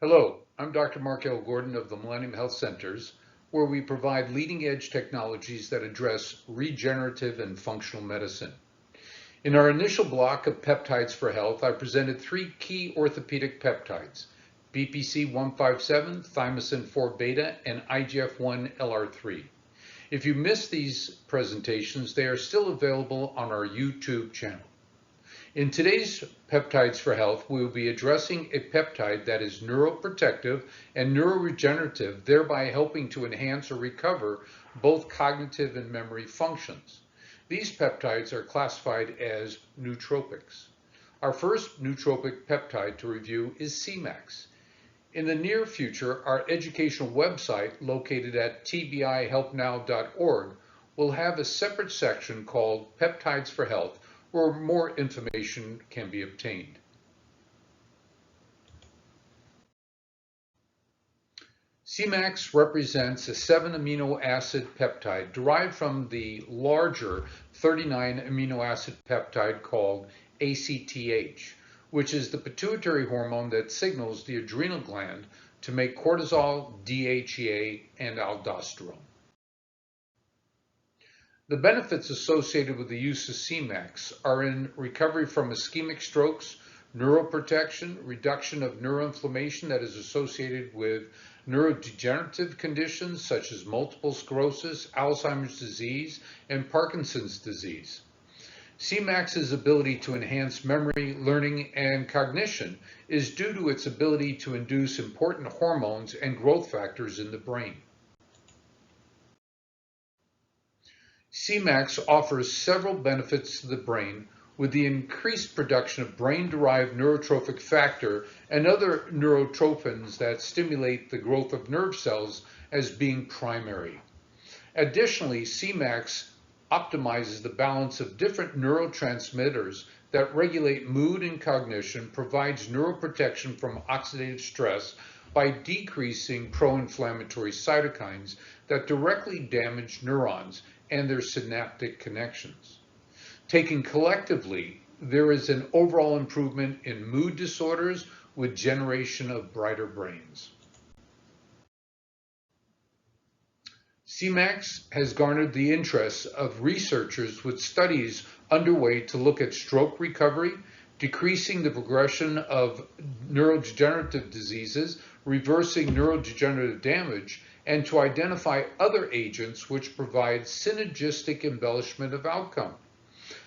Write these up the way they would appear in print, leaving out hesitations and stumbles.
Hello, I'm Dr. Mark L. Gordon of the Millennium Health Centers, where we provide leading-edge technologies that address regenerative and functional medicine. In our initial block of peptides for health, I presented three key orthopedic peptides: BPC 157, thymosin 4-beta, and IGF-1 LR3. If you missed these presentations, they are still available on our YouTube channel. In today's Peptides for Health, we will be addressing a peptide that is neuroprotective and neuroregenerative, thereby helping to enhance or recover both cognitive and memory functions. These peptides are classified as nootropics. Our first nootropic peptide to review is Semax. In the near future, our educational website, located at tbihelpnow.org, will have a separate section called Peptides for Health, where more information can be obtained. Semax represents a 7-amino acid peptide derived from the larger 39 amino acid peptide called ACTH, which is the pituitary hormone that signals the adrenal gland to make cortisol, DHEA, and aldosterone. The benefits associated with the use of Semax are in recovery from ischemic strokes, neuroprotection, reduction of neuroinflammation that is associated with neurodegenerative conditions such as multiple sclerosis, Alzheimer's disease, and Parkinson's disease. Cemax's ability to enhance memory, learning, and cognition is due to its ability to induce important hormones and growth factors in the brain. Semax offers several benefits to the brain, with the increased production of brain-derived neurotrophic factor and other neurotrophins that stimulate the growth of nerve cells as being primary. Additionally, Semax optimizes the balance of different neurotransmitters that regulate mood and cognition, provides neuroprotection from oxidative stress by decreasing pro-inflammatory cytokines that directly damage neurons and their synaptic connections. Taken collectively, there is an overall improvement in mood disorders with generation of brighter brains. Semax has garnered the interest of researchers with studies underway to look at stroke recovery, decreasing the progression of neurodegenerative diseases, reversing neurodegenerative damage, and to identify other agents which provide synergistic embellishment of outcome.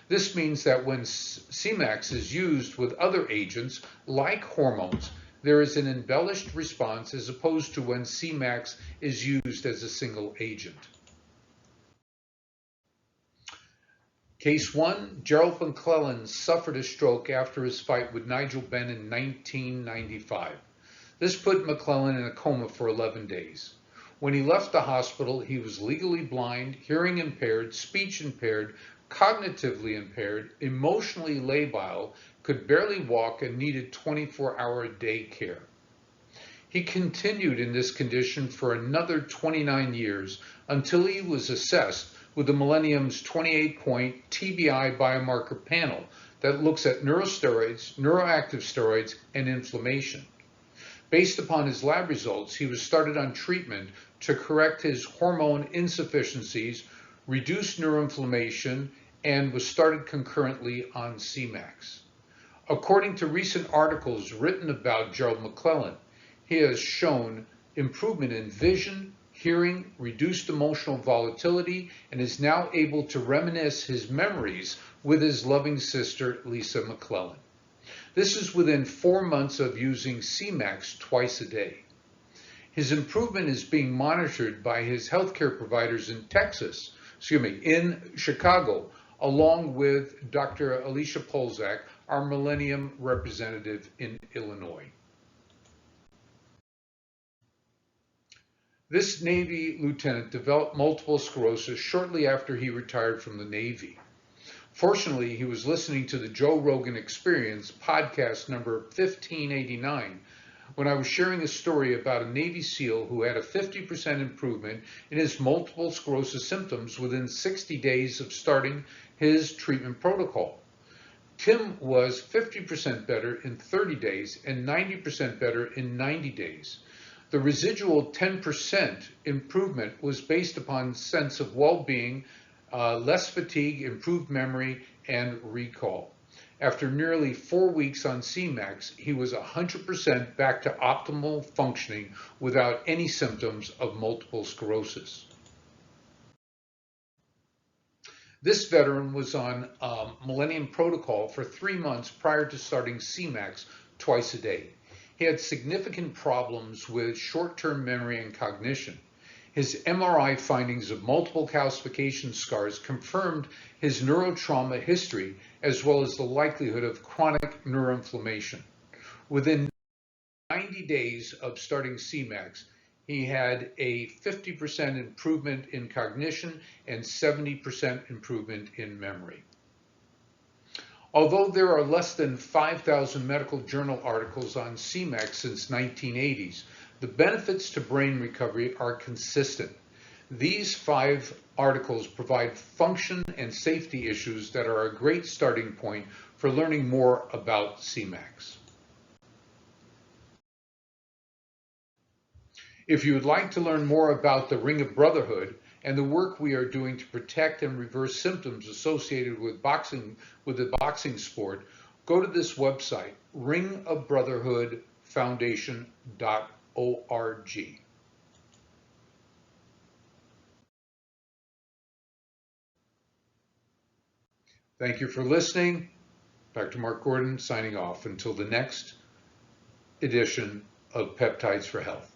This means that when Semax is used with other agents, like hormones, there is an embellished response as opposed to when Semax is used as a single agent. Case 1, Gerald McClellan suffered a stroke after his fight with Nigel Benn in 1995. This put McClellan in a coma for 11 days. When he left the hospital, he was legally blind, hearing impaired, speech impaired, cognitively impaired, emotionally labile, could barely walk, and needed 24-hour-a-day care. He continued in this condition for another 29 years until he was assessed with the Millennium's 28-point TBI biomarker panel that looks at neurosteroids, neuroactive steroids, and inflammation. Based upon his lab results, he was started on treatment to correct his hormone insufficiencies, reduce neuroinflammation, and was started concurrently on Semax. According to recent articles written about Gerald McClellan, he has shown improvement in vision, hearing, reduced emotional volatility, and is now able to reminisce his memories with his loving sister, Lisa McClellan. This is within 4 months of using Semax twice a day. His improvement is being monitored by his healthcare providers in in Chicago, along with Dr. Alicia Polzak, our Millennium representative in Illinois. This Navy lieutenant developed multiple sclerosis shortly after he retired from the Navy. Fortunately, he was listening to the Joe Rogan Experience podcast number 1589 when I was sharing a story about a Navy SEAL who had a 50% improvement in his multiple sclerosis symptoms within 60 days of starting his treatment protocol. Tim was 50% better in 30 days and 90% better in 90 days. The residual 10% improvement was based upon sense of well-being, less fatigue, improved memory, and recall. After nearly 4 weeks on Semax, he was 100% back to optimal functioning without any symptoms of multiple sclerosis. This veteran was on Millennium Protocol for 3 months prior to starting Semax twice a day. He had significant problems with short-term memory and cognition. His MRI findings of multiple calcification scars confirmed his neurotrauma history as well as the likelihood of chronic neuroinflammation. Within 90 days of starting Semax, he had a 50% improvement in cognition and 70% improvement in memory. Although there are less than 5,000 medical journal articles on Semax since 1980s, the benefits to brain recovery are consistent. These 5 articles provide function and safety issues that are a great starting point for learning more about Semax. If you would like to learn more about the Ring of Brotherhood and the work we are doing to protect and reverse symptoms associated with the boxing sport, go to this website, ringofbrotherhoodfoundation.org. Thank you for listening. Dr. Mark Gordon signing off until the next edition of Peptides for Health.